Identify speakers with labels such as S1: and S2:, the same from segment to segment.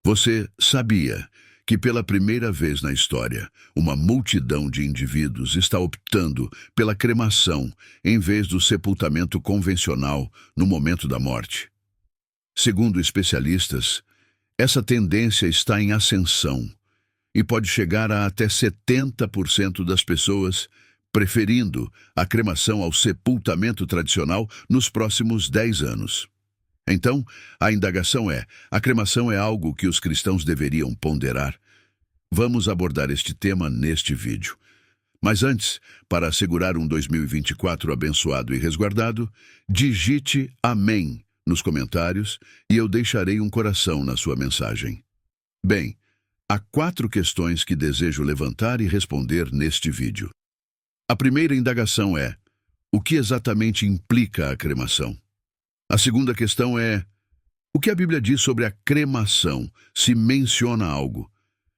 S1: Você sabia que pela primeira vez na história, uma multidão de indivíduos está optando pela cremação em vez do sepultamento convencional no momento da morte? Segundo especialistas, essa tendência está em ascensão e pode chegar a até 70% das pessoas preferindo a cremação ao sepultamento tradicional nos próximos 10 anos. Então, a indagação é: a cremação é algo que os cristãos deveriam ponderar? Vamos abordar este tema neste vídeo. Mas antes, para assegurar um 2024 abençoado e resguardado, digite Amém nos comentários e eu deixarei um coração na sua mensagem. Bem, há 4 questões que desejo levantar e responder neste vídeo. A primeira indagação é: o que exatamente implica a cremação? A segunda questão é: o que a Bíblia diz sobre a cremação, se menciona algo?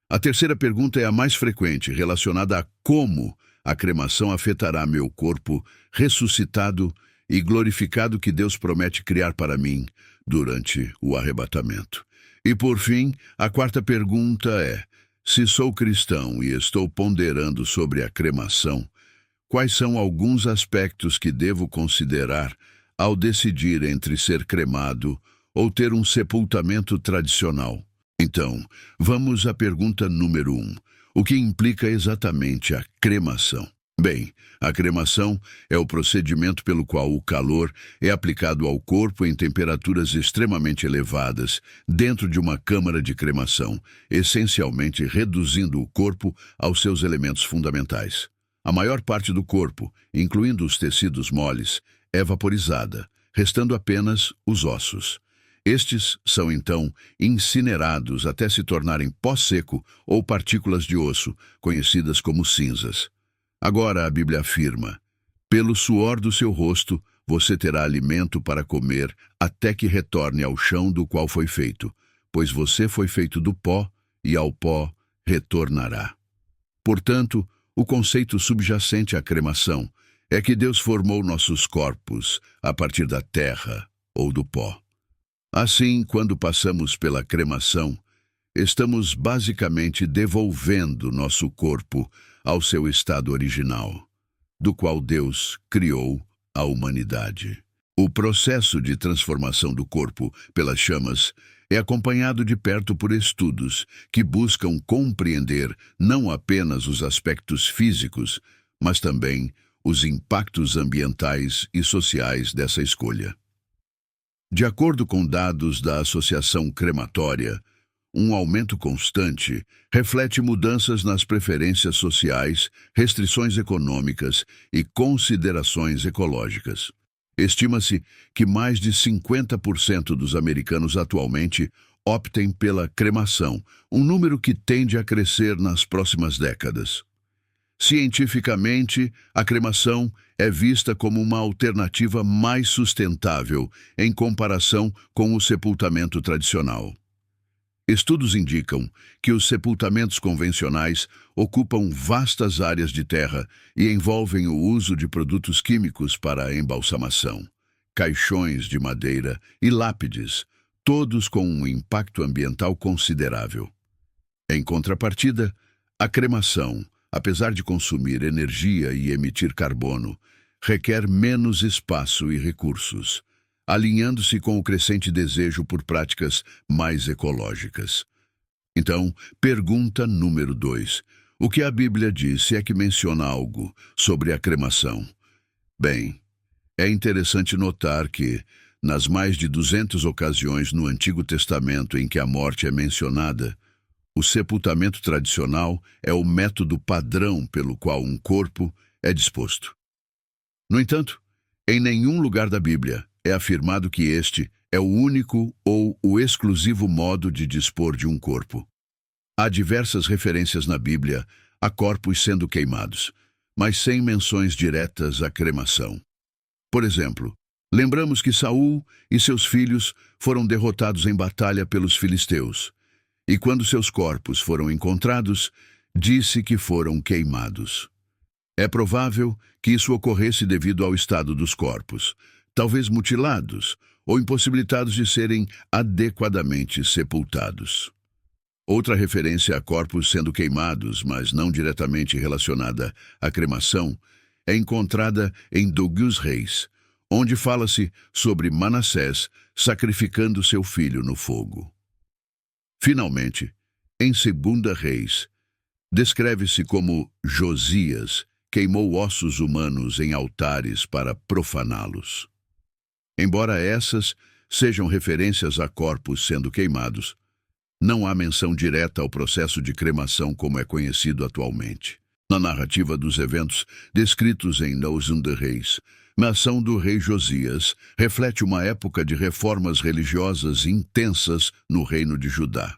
S1: A terceira pergunta é a mais frequente, relacionada a como a cremação afetará meu corpo ressuscitado e glorificado que Deus promete criar para mim durante o arrebatamento. E por fim, a quarta pergunta é: se sou cristão e estou ponderando sobre a cremação, quais são alguns aspectos que devo considerar ao decidir entre ser cremado ou ter um sepultamento tradicional? Então, vamos à pergunta número 1. O que implica exatamente a cremação? Bem, a cremação é o procedimento pelo qual o calor é aplicado ao corpo em temperaturas extremamente elevadas dentro de uma câmara de cremação, essencialmente reduzindo o corpo aos seus elementos fundamentais. A maior parte do corpo, incluindo os tecidos moles, é vaporizada, restando apenas os ossos. Estes são então incinerados até se tornarem pó seco ou partículas de osso, conhecidas como cinzas. Agora a Bíblia afirma: pelo suor do seu rosto você terá alimento para comer até que retorne ao chão do qual foi feito, pois você foi feito do pó e ao pó retornará. Portanto, o conceito subjacente à cremação é que Deus formou nossos corpos a partir da terra ou do pó. Assim, quando passamos pela cremação, estamos basicamente devolvendo nosso corpo ao seu estado original, do qual Deus criou a humanidade. O processo de transformação do corpo pelas chamas é acompanhado de perto por estudos que buscam compreender não apenas os aspectos físicos, mas também os impactos ambientais e sociais dessa escolha. De acordo com dados da Associação Crematória, um aumento constante reflete mudanças nas preferências sociais, restrições econômicas e considerações ecológicas. Estima-se que mais de 50% dos americanos atualmente optem pela cremação, um número que tende a crescer nas próximas décadas. Cientificamente, a cremação é vista como uma alternativa mais sustentável em comparação com o sepultamento tradicional. Estudos indicam que os sepultamentos convencionais ocupam vastas áreas de terra e envolvem o uso de produtos químicos para a embalsamação, caixões de madeira e lápides, todos com um impacto ambiental considerável. Em contrapartida, a cremação, apesar de consumir energia e emitir carbono, requer menos espaço e recursos, alinhando-se com o crescente desejo por práticas mais ecológicas. Então, pergunta número 2. O que a Bíblia diz, se é que menciona algo sobre a cremação? Bem, é interessante notar que, nas mais de 200 ocasiões no Antigo Testamento em que a morte é mencionada, o sepultamento tradicional é o método padrão pelo qual um corpo é disposto. No entanto, em nenhum lugar da Bíblia é afirmado que este é o único ou o exclusivo modo de dispor de um corpo. Há diversas referências na Bíblia a corpos sendo queimados, mas sem menções diretas à cremação. Por exemplo, lembramos que Saul e seus filhos foram derrotados em batalha pelos filisteus, e quando seus corpos foram encontrados, disse que foram queimados. É provável que isso ocorresse devido ao estado dos corpos, talvez mutilados ou impossibilitados de serem adequadamente sepultados. Outra referência a corpos sendo queimados, mas não diretamente relacionada à cremação, é encontrada em Douglas Reis, onde fala-se sobre Manassés sacrificando seu filho no fogo. Finalmente, em 2 Reis, descreve-se como Josias queimou ossos humanos em altares para profaná-los. Embora essas sejam referências a corpos sendo queimados, não há menção direta ao processo de cremação como é conhecido atualmente. Na narrativa dos eventos descritos em 2 Reis, a ação do rei Josias reflete uma época de reformas religiosas intensas no reino de Judá.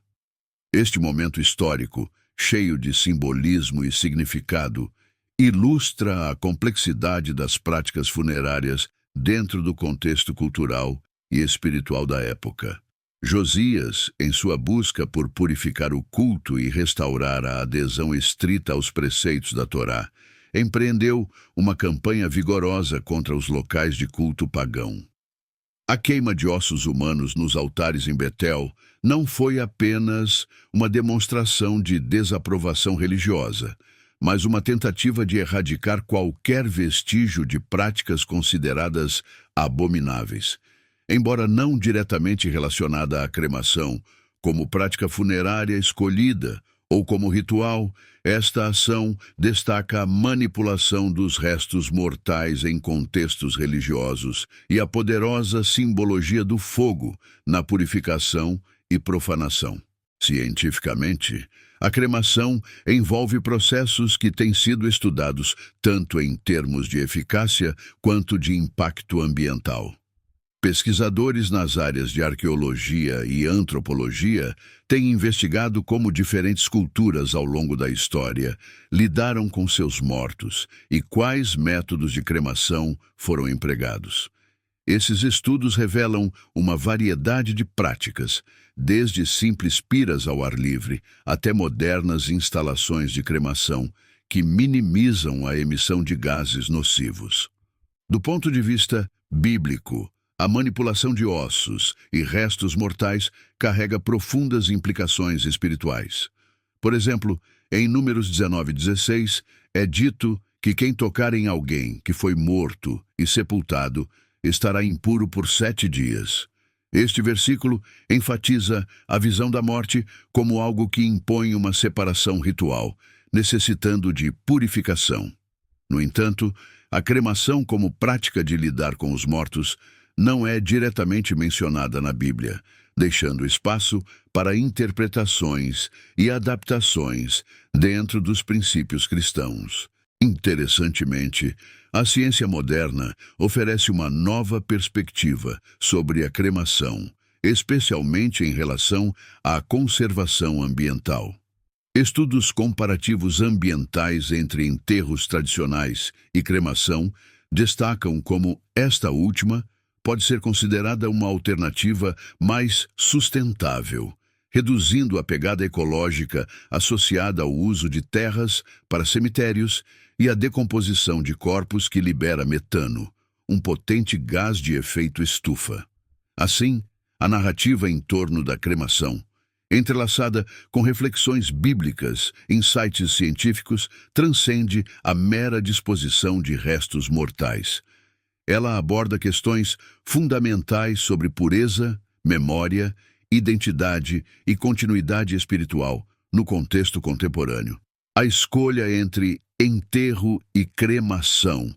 S1: Este momento histórico, cheio de simbolismo e significado, ilustra a complexidade das práticas funerárias dentro do contexto cultural e espiritual da época. Josias, em sua busca por purificar o culto e restaurar a adesão estrita aos preceitos da Torá, empreendeu uma campanha vigorosa contra os locais de culto pagão. A queima de ossos humanos nos altares em Betel não foi apenas uma demonstração de desaprovação religiosa, mas uma tentativa de erradicar qualquer vestígio de práticas consideradas abomináveis. Embora não diretamente relacionada à cremação, como prática funerária escolhida ou como ritual, esta ação destaca a manipulação dos restos mortais em contextos religiosos e a poderosa simbologia do fogo na purificação e profanação. Cientificamente, a cremação envolve processos que têm sido estudados tanto em termos de eficácia quanto de impacto ambiental. Pesquisadores nas áreas de arqueologia e antropologia têm investigado como diferentes culturas ao longo da história lidaram com seus mortos e quais métodos de cremação foram empregados. Esses estudos revelam uma variedade de práticas, desde simples piras ao ar livre até modernas instalações de cremação que minimizam a emissão de gases nocivos. Do ponto de vista bíblico, a manipulação de ossos e restos mortais carrega profundas implicações espirituais. Por exemplo, em Números 19:16, é dito que quem tocar em alguém que foi morto e sepultado estará impuro por 7 dias. Este versículo enfatiza a visão da morte como algo que impõe uma separação ritual, necessitando de purificação. No entanto, a cremação como prática de lidar com os mortos não é diretamente mencionada na Bíblia, deixando espaço para interpretações e adaptações dentro dos princípios cristãos. Interessantemente, a ciência moderna oferece uma nova perspectiva sobre a cremação, especialmente em relação à conservação ambiental. Estudos comparativos ambientais entre enterros tradicionais e cremação destacam como esta última pode ser considerada uma alternativa mais sustentável, reduzindo a pegada ecológica associada ao uso de terras para cemitérios e a decomposição de corpos que libera metano, um potente gás de efeito estufa. Assim, a narrativa em torno da cremação, entrelaçada com reflexões bíblicas, insights científicos, transcende a mera disposição de restos mortais. Ela aborda questões fundamentais sobre pureza, memória, identidade e continuidade espiritual no contexto contemporâneo. A escolha entre enterro e cremação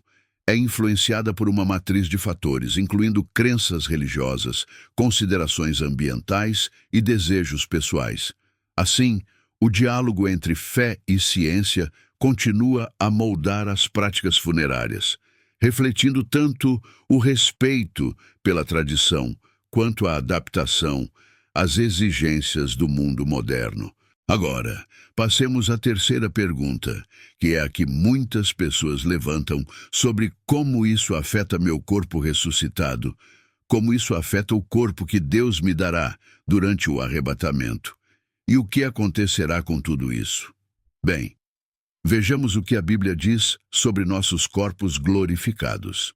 S1: é influenciada por uma matriz de fatores, incluindo crenças religiosas, considerações ambientais e desejos pessoais. Assim, o diálogo entre fé e ciência continua a moldar as práticas funerárias, refletindo tanto o respeito pela tradição quanto a adaptação às exigências do mundo moderno. Agora, passemos à terceira pergunta, que é a que muitas pessoas levantam sobre como isso afeta meu corpo ressuscitado, como isso afeta o corpo que Deus me dará durante o arrebatamento. E o que acontecerá com tudo isso? Bem, vejamos o que a Bíblia diz sobre nossos corpos glorificados.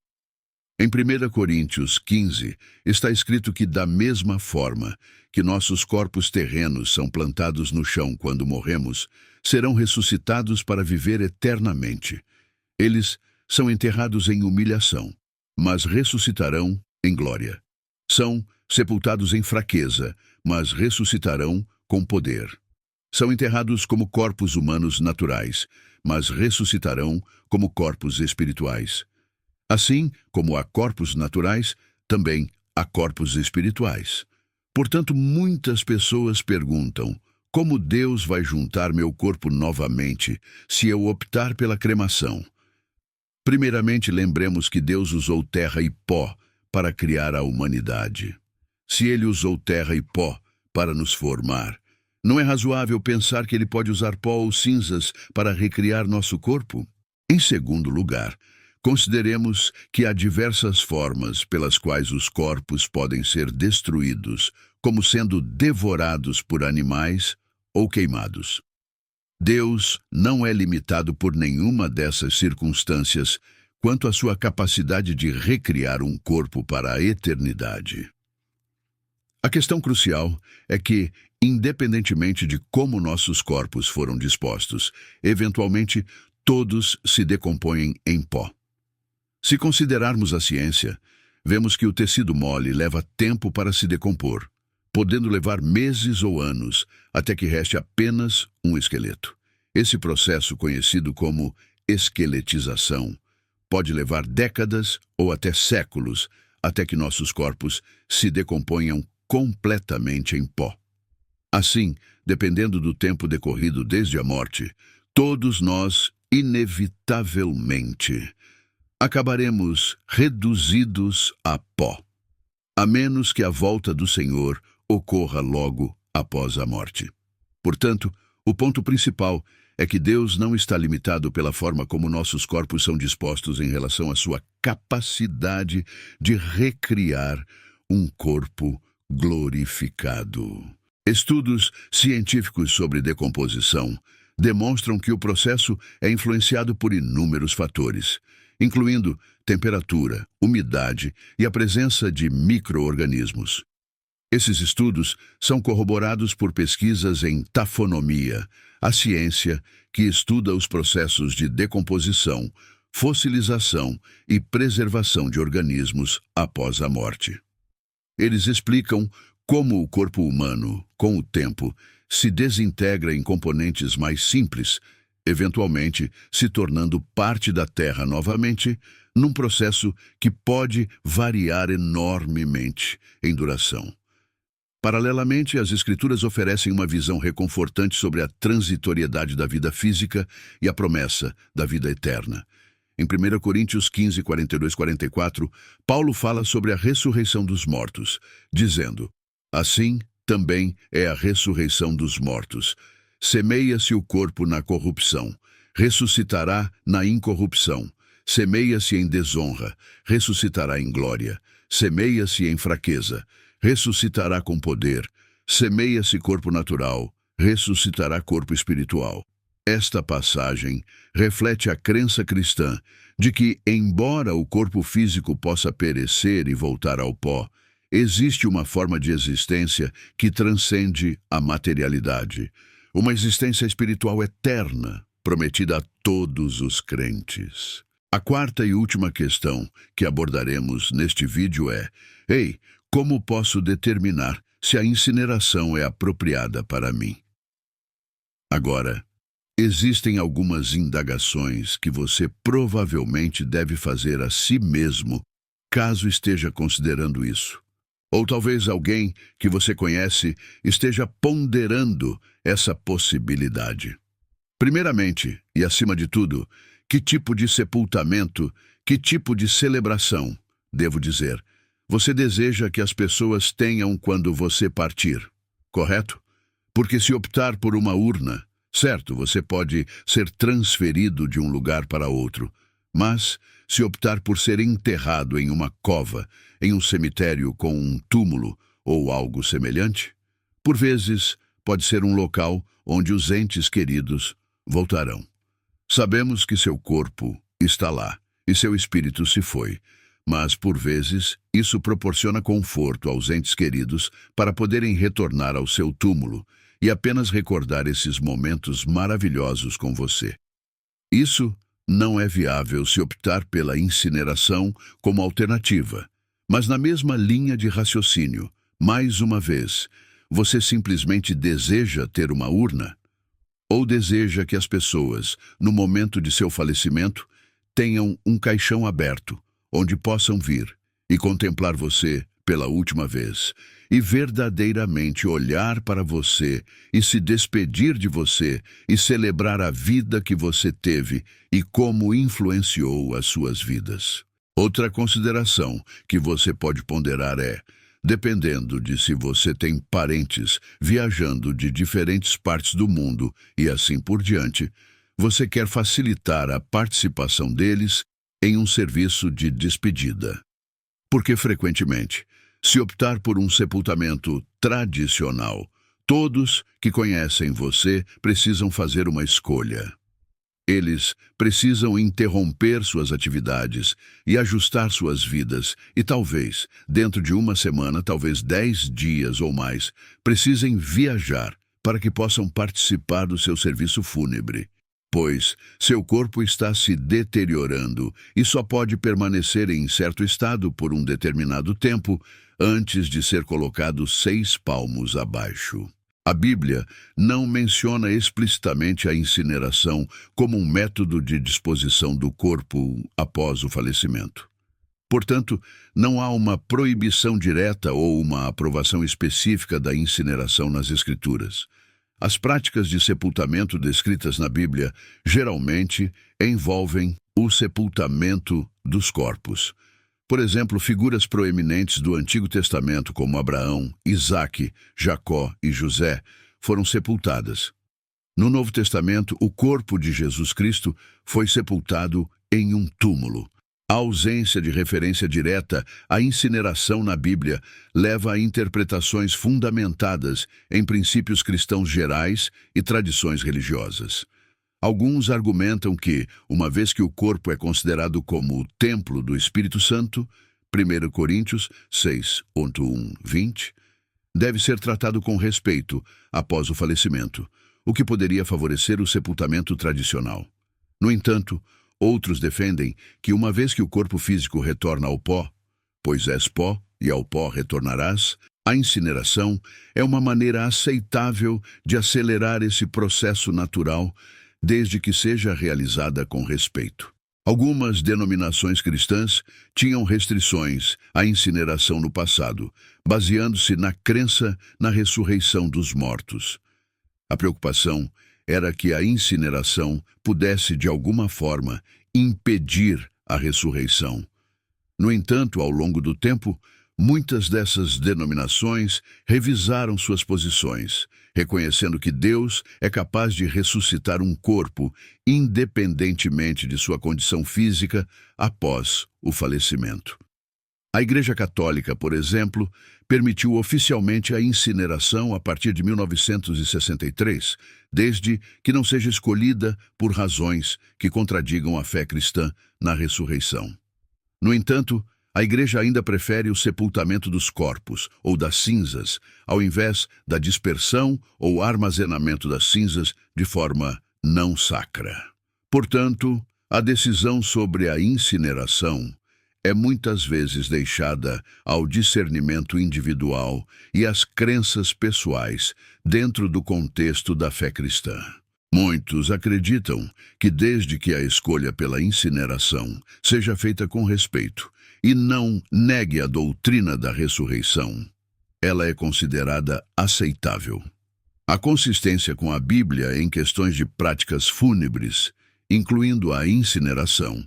S1: Em 1 Coríntios 15, está escrito que, da mesma forma que nossos corpos terrenos são plantados no chão quando morremos, serão ressuscitados para viver eternamente. Eles são enterrados em humilhação, mas ressuscitarão em glória. São sepultados em fraqueza, mas ressuscitarão com poder. São enterrados como corpos humanos naturais, mas ressuscitarão como corpos espirituais. Assim como há corpos naturais, também há corpos espirituais. Portanto, muitas pessoas perguntam: como Deus vai juntar meu corpo novamente se eu optar pela cremação? Primeiramente, lembremos que Deus usou terra e pó para criar a humanidade. Se Ele usou terra e pó para nos formar, não é razoável pensar que Ele pode usar pó ou cinzas para recriar nosso corpo? Em segundo lugar, consideremos que há diversas formas pelas quais os corpos podem ser destruídos, como sendo devorados por animais ou queimados. Deus não é limitado por nenhuma dessas circunstâncias quanto à sua capacidade de recriar um corpo para a eternidade. A questão crucial é que, independentemente de como nossos corpos foram dispostos, eventualmente todos se decompõem em pó. Se considerarmos a ciência, vemos que o tecido mole leva tempo para se decompor, podendo levar meses ou anos até que reste apenas um esqueleto. Esse processo, conhecido como esqueletização, pode levar décadas ou até séculos até que nossos corpos se decomponham completamente em pó. Assim, dependendo do tempo decorrido desde a morte, todos nós, inevitavelmente, acabaremos reduzidos a pó, a menos que a volta do Senhor ocorra logo após a morte. Portanto, o ponto principal é que Deus não está limitado pela forma como nossos corpos são dispostos em relação à sua capacidade de recriar um corpo glorificado. Estudos científicos sobre decomposição demonstram que o processo é influenciado por inúmeros fatores, incluindo temperatura, umidade e a presença de micro-organismos. Esses estudos são corroborados por pesquisas em tafonomia, a ciência que estuda os processos de decomposição, fossilização e preservação de organismos após a morte. Eles explicam como o corpo humano, com o tempo, se desintegra em componentes mais simples, eventualmente se tornando parte da Terra novamente, num processo que pode variar enormemente em duração. Paralelamente, as Escrituras oferecem uma visão reconfortante sobre a transitoriedade da vida física e a promessa da vida eterna. Em 1 Coríntios 15, 42-44, Paulo fala sobre a ressurreição dos mortos, dizendo: assim também é a ressurreição dos mortos. Semeia-se o corpo na corrupção, ressuscitará na incorrupção. Semeia-se em desonra, ressuscitará em glória. Semeia-se em fraqueza, ressuscitará com poder. Semeia-se corpo natural, ressuscitará corpo espiritual. Esta passagem reflete a crença cristã de que, embora o corpo físico possa perecer e voltar ao pó, existe uma forma de existência que transcende a materialidade, uma existência espiritual eterna, prometida a todos os crentes. A quarta e última questão que abordaremos neste vídeo é: como posso determinar se a incineração é apropriada para mim? Agora, existem algumas indagações que você provavelmente deve fazer a si mesmo, caso esteja considerando isso. Ou talvez alguém que você conhece esteja ponderando essa possibilidade. Primeiramente, e acima de tudo, que tipo de sepultamento, que tipo de celebração, devo dizer, você deseja que as pessoas tenham quando você partir, correto? Porque se optar por uma urna, certo, você pode ser transferido de um lugar para outro, mas se optar por ser enterrado em uma cova, em um cemitério com um túmulo ou algo semelhante, por vezes pode ser um local onde os entes queridos voltarão. Sabemos que seu corpo está lá e seu espírito se foi, Mas, por vezes, isso proporciona conforto aos entes queridos para poderem retornar ao seu túmulo e apenas recordar esses momentos maravilhosos com você. Isso não é viável se optar pela incineração como alternativa, mas na mesma linha de raciocínio, mais uma vez, você simplesmente deseja ter uma urna? Ou deseja que as pessoas, no momento de seu falecimento, tenham um caixão aberto, onde possam vir e contemplar você pela última vez, e verdadeiramente olhar para você e se despedir de você e celebrar a vida que você teve e como influenciou as suas vidas? Outra consideração que você pode ponderar é: dependendo de se você tem parentes viajando de diferentes partes do mundo e assim por diante, você quer facilitar a participação deles em um serviço de despedida. Porque frequentemente, se optar por um sepultamento tradicional, todos que conhecem você precisam fazer uma escolha. Eles precisam interromper suas atividades e ajustar suas vidas e talvez, dentro de uma semana, talvez 10 dias ou mais, precisem viajar para que possam participar do seu serviço fúnebre, pois seu corpo está se deteriorando e só pode permanecer em certo estado por um determinado tempo antes de ser colocado 6 palmos abaixo. A Bíblia não menciona explicitamente a incineração como um método de disposição do corpo após o falecimento. Portanto, não há uma proibição direta ou uma aprovação específica da incineração nas Escrituras. As práticas de sepultamento descritas na Bíblia geralmente envolvem o sepultamento dos corpos. Por exemplo, figuras proeminentes do Antigo Testamento como Abraão, Isaque, Jacó e José foram sepultadas. No Novo Testamento, o corpo de Jesus Cristo foi sepultado em um túmulo. A ausência de referência direta à incineração na Bíblia leva a interpretações fundamentadas em princípios cristãos gerais e tradições religiosas. Alguns argumentam que, uma vez que o corpo é considerado como o templo do Espírito Santo, 1 Coríntios 6:1-20, deve ser tratado com respeito após o falecimento, o que poderia favorecer o sepultamento tradicional. No entanto, outros defendem que uma vez que o corpo físico retorna ao pó, pois és pó e ao pó retornarás, a incineração é uma maneira aceitável de acelerar esse processo natural, desde que seja realizada com respeito. Algumas denominações cristãs tinham restrições à incineração no passado, baseando-se na crença na ressurreição dos mortos. A preocupação era que a incineração pudesse, de alguma forma, impedir a ressurreição. No entanto, ao longo do tempo, muitas dessas denominações revisaram suas posições, reconhecendo que Deus é capaz de ressuscitar um corpo, independentemente de sua condição física, após o falecimento. A Igreja Católica, por exemplo, permitiu oficialmente a incineração a partir de 1963, desde que não seja escolhida por razões que contradigam a fé cristã na ressurreição. No entanto, a Igreja ainda prefere o sepultamento dos corpos, ou das cinzas, ao invés da dispersão ou armazenamento das cinzas de forma não sacra. Portanto, a decisão sobre a incineração é muitas vezes deixada ao discernimento individual e às crenças pessoais dentro do contexto da fé cristã. Muitos acreditam que desde que a escolha pela incineração seja feita com respeito e não negue a doutrina da ressurreição, ela é considerada aceitável. A consistência com a Bíblia em questões de práticas fúnebres, incluindo a incineração,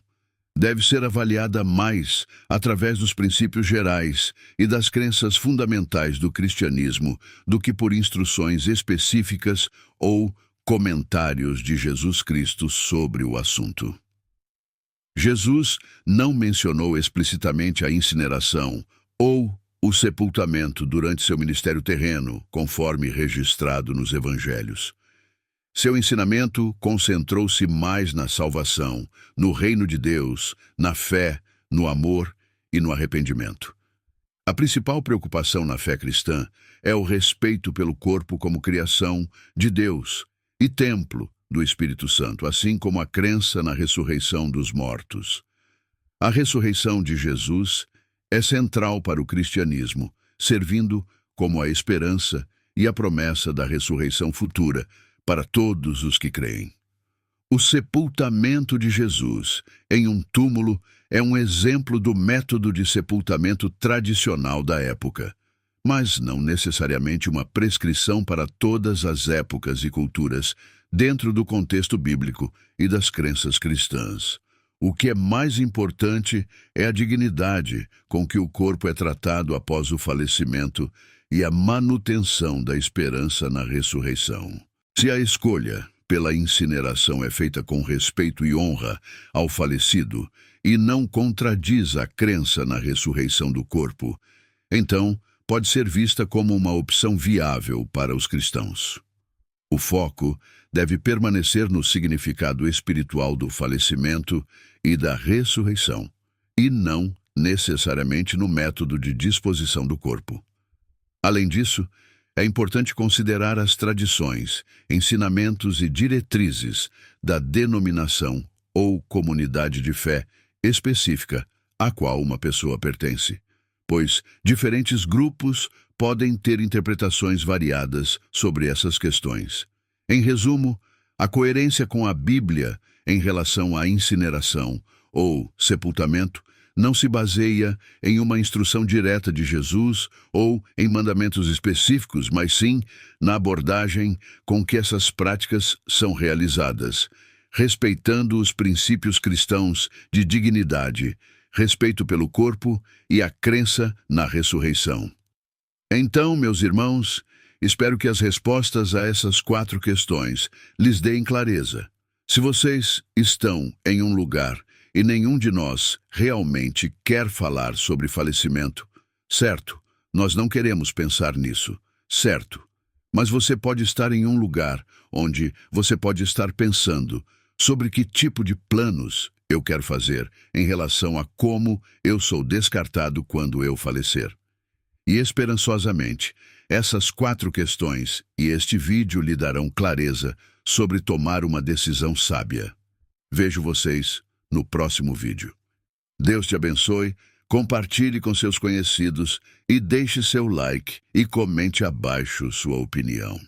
S1: deve ser avaliada mais através dos princípios gerais e das crenças fundamentais do cristianismo do que por instruções específicas ou comentários de Jesus Cristo sobre o assunto. Jesus não mencionou explicitamente a incineração ou o sepultamento durante seu ministério terreno, conforme registrado nos Evangelhos. Seu ensinamento concentrou-se mais na salvação, no reino de Deus, na fé, no amor e no arrependimento. A principal preocupação na fé cristã é o respeito pelo corpo como criação de Deus e templo do Espírito Santo, assim como a crença na ressurreição dos mortos. A ressurreição de Jesus é central para o cristianismo, servindo como a esperança e a promessa da ressurreição futura para todos os que creem. O sepultamento de Jesus em um túmulo é um exemplo do método de sepultamento tradicional da época, mas não necessariamente uma prescrição para todas as épocas e culturas dentro do contexto bíblico e das crenças cristãs. O que é mais importante é a dignidade com que o corpo é tratado após o falecimento e a manutenção da esperança na ressurreição. Se a escolha pela incineração é feita com respeito e honra ao falecido e não contradiz a crença na ressurreição do corpo, então pode ser vista como uma opção viável para os cristãos. O foco deve permanecer no significado espiritual do falecimento e da ressurreição, e não necessariamente no método de disposição do corpo. Além disso, é importante considerar as tradições, ensinamentos e diretrizes da denominação ou comunidade de fé específica a qual uma pessoa pertence, pois diferentes grupos podem ter interpretações variadas sobre essas questões. Em resumo, a coerência com a Bíblia em relação à incineração ou sepultamento não se baseia em uma instrução direta de Jesus ou em mandamentos específicos, mas sim na abordagem com que essas práticas são realizadas, respeitando os princípios cristãos de dignidade, respeito pelo corpo e a crença na ressurreição. Então, meus irmãos, espero que as respostas a essas 4 questões lhes deem clareza. Se vocês estão em um lugar e nenhum de nós realmente quer falar sobre falecimento, certo, nós não queremos pensar nisso, certo. Mas você pode estar em um lugar onde você pode estar pensando sobre que tipo de planos eu quero fazer em relação a como eu sou descartado quando eu falecer. E esperançosamente, essas 4 questões e este vídeo lhe darão clareza sobre tomar uma decisão sábia. Vejo vocês no próximo vídeo. Deus te abençoe, compartilhe com seus conhecidos e deixe seu like e comente abaixo sua opinião.